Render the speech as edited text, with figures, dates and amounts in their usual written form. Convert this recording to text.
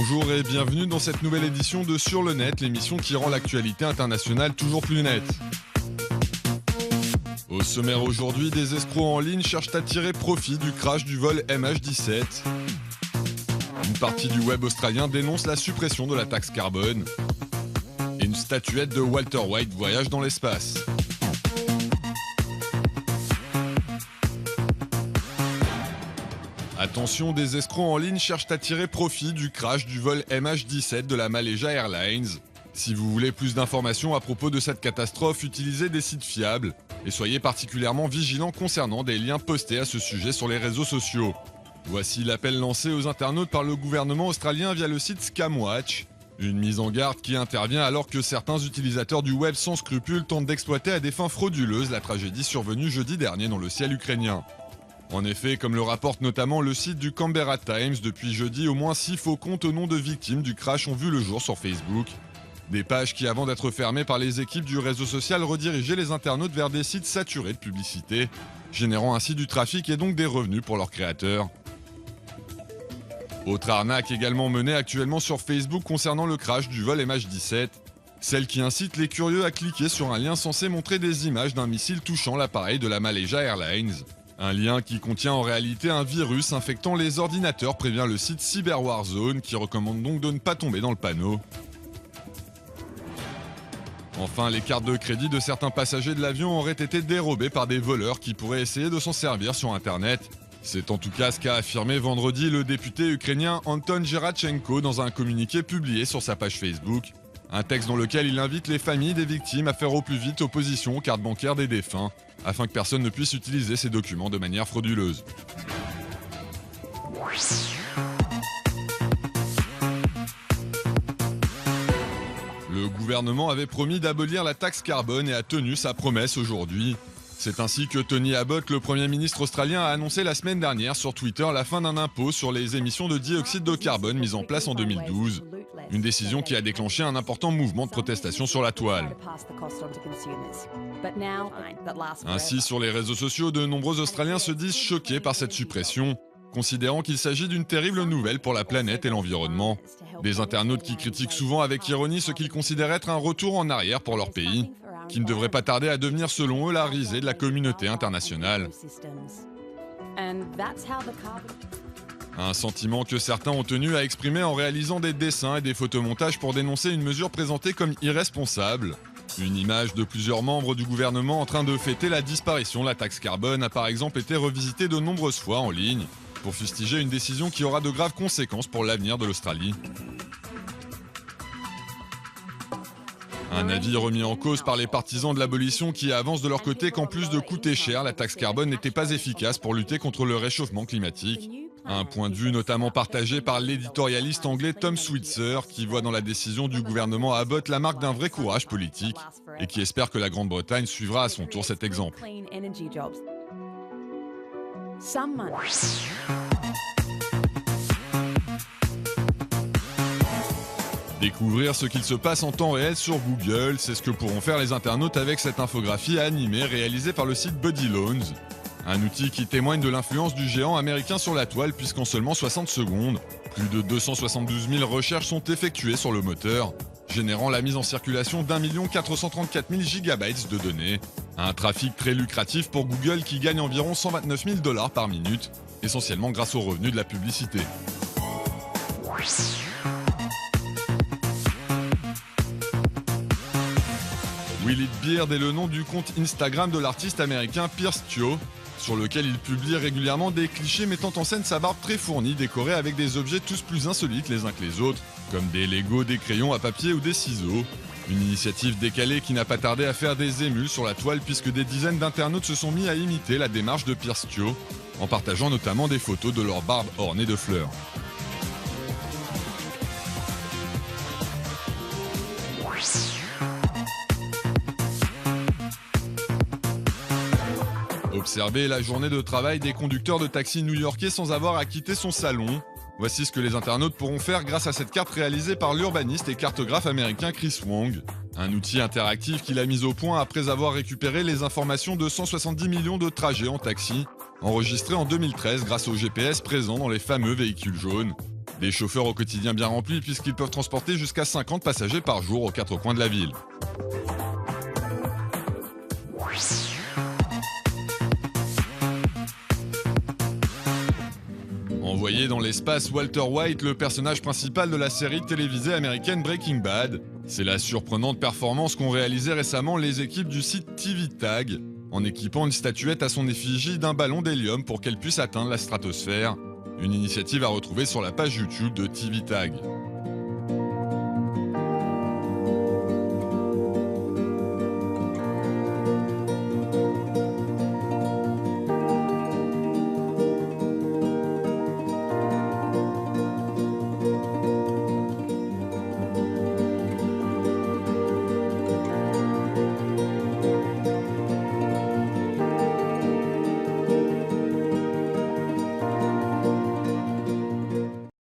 Bonjour et bienvenue dans cette nouvelle édition de Sur le Net, l'émission qui rend l'actualité internationale toujours plus nette. Au sommaire aujourd'hui, des escrocs en ligne cherchent à tirer profit du crash du vol MH17. Une partie du web australien dénonce la suppression de la taxe carbone. Et une statuette de Walter White voyage dans l'espace. Attention, des escrocs en ligne cherchent à tirer profit du crash du vol MH17 de la Malaysia Airlines. Si vous voulez plus d'informations à propos de cette catastrophe, utilisez des sites fiables et soyez particulièrement vigilants concernant des liens postés à ce sujet sur les réseaux sociaux. Voici l'appel lancé aux internautes par le gouvernement australien via le site Scamwatch. Une mise en garde qui intervient alors que certains utilisateurs du web sans scrupules tentent d'exploiter à des fins frauduleuses la tragédie survenue jeudi dernier dans le ciel ukrainien. En effet, comme le rapporte notamment le site du Canberra Times, depuis jeudi, au moins 6 faux comptes au nom de victimes du crash ont vu le jour sur Facebook. Des pages qui, avant d'être fermées par les équipes du réseau social, redirigeaient les internautes vers des sites saturés de publicité, générant ainsi du trafic et donc des revenus pour leurs créateurs. Autre arnaque également menée actuellement sur Facebook concernant le crash du vol MH17, celle qui incite les curieux à cliquer sur un lien censé montrer des images d'un missile touchant l'appareil de la Malaysia Airlines. Un lien qui contient en réalité un virus infectant les ordinateurs, prévient le site Cyber Warzone, qui recommande donc de ne pas tomber dans le panneau. Enfin, les cartes de crédit de certains passagers de l'avion auraient été dérobées par des voleurs qui pourraient essayer de s'en servir sur Internet. C'est en tout cas ce qu'a affirmé vendredi le député ukrainien Anton Gerachenko dans un communiqué publié sur sa page Facebook. Un texte dans lequel il invite les familles des victimes à faire au plus vite opposition aux cartes bancaires des défunts, afin que personne ne puisse utiliser ces documents de manière frauduleuse. Le gouvernement avait promis d'abolir la taxe carbone et a tenu sa promesse aujourd'hui. C'est ainsi que Tony Abbott, le Premier ministre australien, a annoncé la semaine dernière sur Twitter la fin d'un impôt sur les émissions de dioxyde de carbone mis en place en 2012. Une décision qui a déclenché un important mouvement de protestation sur la toile. Ainsi, sur les réseaux sociaux, de nombreux Australiens se disent choqués par cette suppression, considérant qu'il s'agit d'une terrible nouvelle pour la planète et l'environnement. Des internautes qui critiquent souvent avec ironie ce qu'ils considèrent être un retour en arrière pour leur pays, qui ne devrait pas tarder à devenir selon eux la risée de la communauté internationale. Un sentiment que certains ont tenu à exprimer en réalisant des dessins et des photomontages pour dénoncer une mesure présentée comme irresponsable. Une image de plusieurs membres du gouvernement en train de fêter la disparition de la taxe carbone a par exemple été revisitée de nombreuses fois en ligne, pour fustiger une décision qui aura de graves conséquences pour l'avenir de l'Australie. Un avis remis en cause par les partisans de l'abolition qui avancent de leur côté qu'en plus de coûter cher, la taxe carbone n'était pas efficace pour lutter contre le réchauffement climatique. Un point de vue notamment partagé par l'éditorialiste anglais Tom Switzer, qui voit dans la décision du gouvernement Abbott la marque d'un vrai courage politique et qui espère que la Grande-Bretagne suivra à son tour cet exemple. Découvrir ce qu'il se passe en temps réel sur Google, c'est ce que pourront faire les internautes avec cette infographie animée réalisée par le site Buddy Loans. Un outil qui témoigne de l'influence du géant américain sur la toile puisqu'en seulement 60 secondes, plus de 272 000 recherches sont effectuées sur le moteur, générant la mise en circulation d'1 434 000 gigabytes de données. Un trafic très lucratif pour Google qui gagne environ 129 000 $ par minute, essentiellement grâce aux revenus de la publicité. Will It Beard est le nom du compte Instagram de l'artiste américain Pierce Tio, sur lequel il publie régulièrement des clichés mettant en scène sa barbe très fournie décorée avec des objets tous plus insolites les uns que les autres, comme des Legos, des crayons à papier ou des ciseaux. Une initiative décalée qui n'a pas tardé à faire des émules sur la toile puisque des dizaines d'internautes se sont mis à imiter la démarche de Pierce Tio, en partageant notamment des photos de leur barbe ornée de fleurs. Observer la journée de travail des conducteurs de taxi new-yorkais sans avoir à quitter son salon. Voici ce que les internautes pourront faire grâce à cette carte réalisée par l'urbaniste et cartographe américain Chris Wong. Un outil interactif qu'il a mis au point après avoir récupéré les informations de 170 millions de trajets en taxi, enregistrés en 2013 grâce au GPS présent dans les fameux véhicules jaunes. Des chauffeurs au quotidien bien remplis puisqu'ils peuvent transporter jusqu'à 50 passagers par jour aux quatre coins de la ville. Envoyé dans l'espace, Walter White, le personnage principal de la série télévisée américaine Breaking Bad. C'est la surprenante performance qu'ont réalisé récemment les équipes du site TV Tag, en équipant une statuette à son effigie d'un ballon d'hélium pour qu'elle puisse atteindre la stratosphère. Une initiative à retrouver sur la page YouTube de TV Tag.